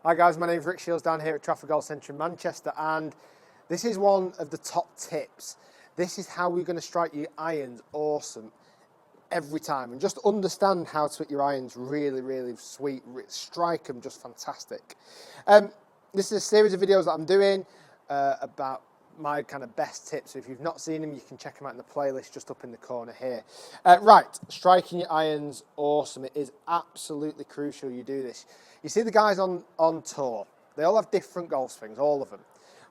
Hi guys, my name's Rick Shiels down here at Trafford Golf Centre in Manchester, and this is one of the top tips. This is how we're going to strike your irons awesome every time, and just understand how to hit your irons really sweet, strike them just fantastic. This is a series of videos that I'm doing about my kind of best tips. So if you've not seen them, you can check them out in the playlist just up in the corner here. Right, striking your irons awesome. It is absolutely crucial you do this. You see the guys on tour, they all have different golf swings, all of them,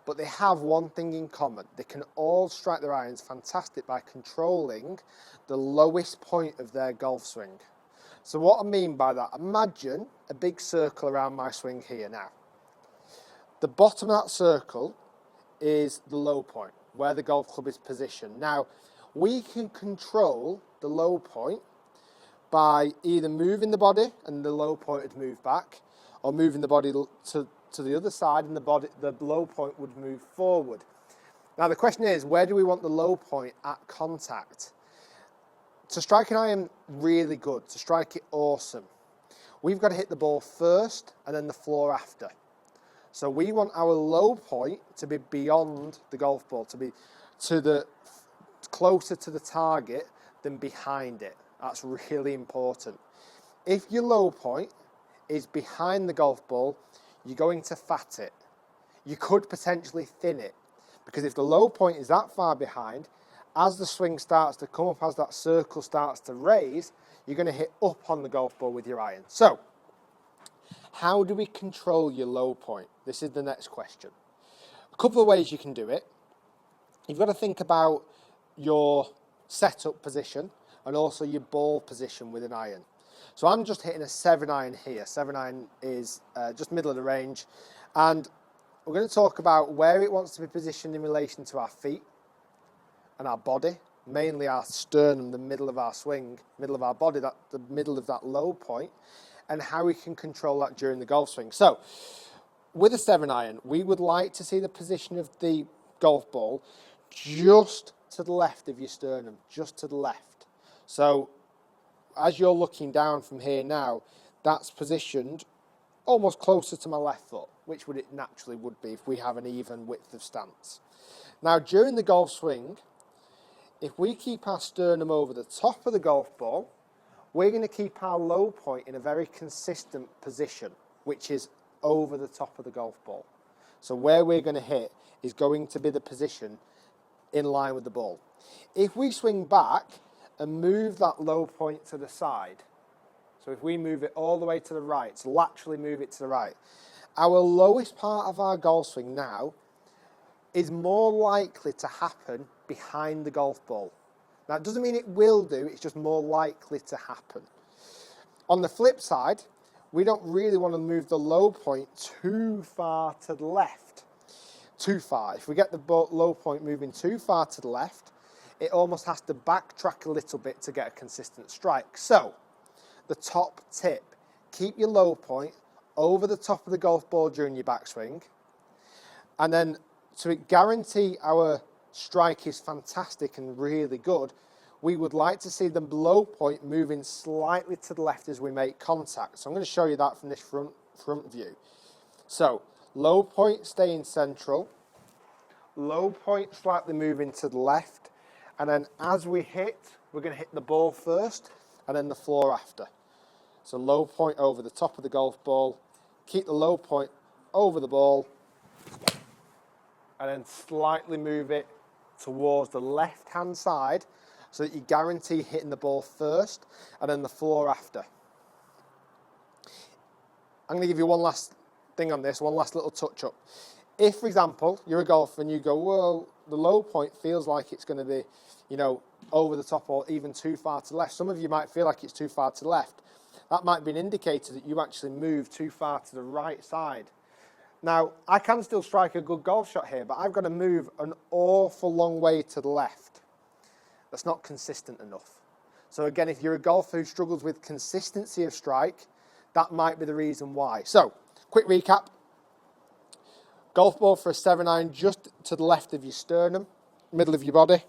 but they have one thing in common. They can all strike their irons fantastic by controlling the lowest point of their golf swing. So what I mean by that, imagine a big circle around my swing here now. The bottom of that circle is the low point, where the golf club is positioned. Now, we can control the low point by either moving the body and the low point would move back, or moving the body to the other side and the low point would move forward. Now, the question is, where do we want the low point at contact? To strike an iron really good, to strike it awesome, we've got to hit the ball first and then the floor after. So we want our low point to be beyond the golf ball, to be closer to the target than behind it. That's really important. If your low point is behind the golf ball, you're going to fat it. You could potentially thin it, because if the low point is that far behind, as the swing starts to come up, as that circle starts to raise, you're going to hit up on the golf ball with your iron. So, how do we control your low point? This is the next question. A couple of ways you can do it. You've got to think about your setup position and also your ball position with an iron. So I'm just hitting a 7-iron here. 7-iron is just middle of the range. And we're going to talk about where it wants to be positioned in relation to our feet and our body, mainly our sternum, the middle of our swing, middle of our body, the middle of that low point, and how we can control that during the golf swing. So, with a 7-iron, we would like to see the position of the golf ball just to the left of your sternum, just to the left. So, as you're looking down from here now, that's positioned almost closer to my left foot, which it naturally would be if we have an even width of stance. Now, during the golf swing, if we keep our sternum over the top of the golf ball, we're going to keep our low point in a very consistent position, which is over the top of the golf ball. So where we're going to hit is going to be the position in line with the ball. If we swing back and move that low point to the side, so if we move it all the way to the right, so laterally move it to the right, our lowest part of our golf swing now is more likely to happen behind the golf ball. Now, it doesn't mean it will do, it's just more likely to happen. On the flip side, we don't really want to move the low point too far to the left. Too far. If we get the low point moving too far to the left, it almost has to backtrack a little bit to get a consistent strike. So, the top tip, keep your low point over the top of the golf ball during your backswing, and then to guarantee our strike is fantastic and really good, we would like to see the low point moving slightly to the left as we make contact. So I'm going to show you that from this front view. So low point staying central, low point slightly moving to the left, and then as we hit, we're going to hit the ball first and then the floor after. So low point over the top of the golf ball, keep the low point over the ball, and then slightly move it towards the left-hand side so that you guarantee hitting the ball first and then the floor after. I'm going to give you one last thing on this, one last little touch-up. If, for example, you're a golfer and you go, well, the low point feels like it's going to be, over the top or even too far to the left. Some of you might feel like it's too far to the left. That might be an indicator that you actually moved too far to the right side. Now, I can still strike a good golf shot here, but I've got to move an awful long way to the left. That's not consistent enough. So again, if you're a golfer who struggles with consistency of strike, that might be the reason why. So, quick recap. Golf ball for a 7-iron just to the left of your sternum, middle of your body.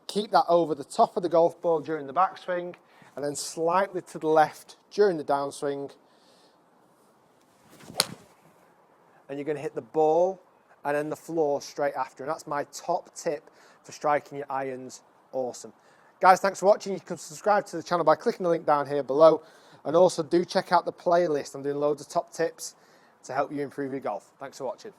Keep that over the top of the golf ball during the backswing, and then slightly to the left during the downswing. and you're going to hit the ball and then the floor straight after. And that's my top tip for striking your irons awesome. Guys, thanks for watching. You can subscribe to the channel by clicking the link down here below. And also do check out the playlist. I'm doing loads of top tips to help you improve your golf. Thanks for watching.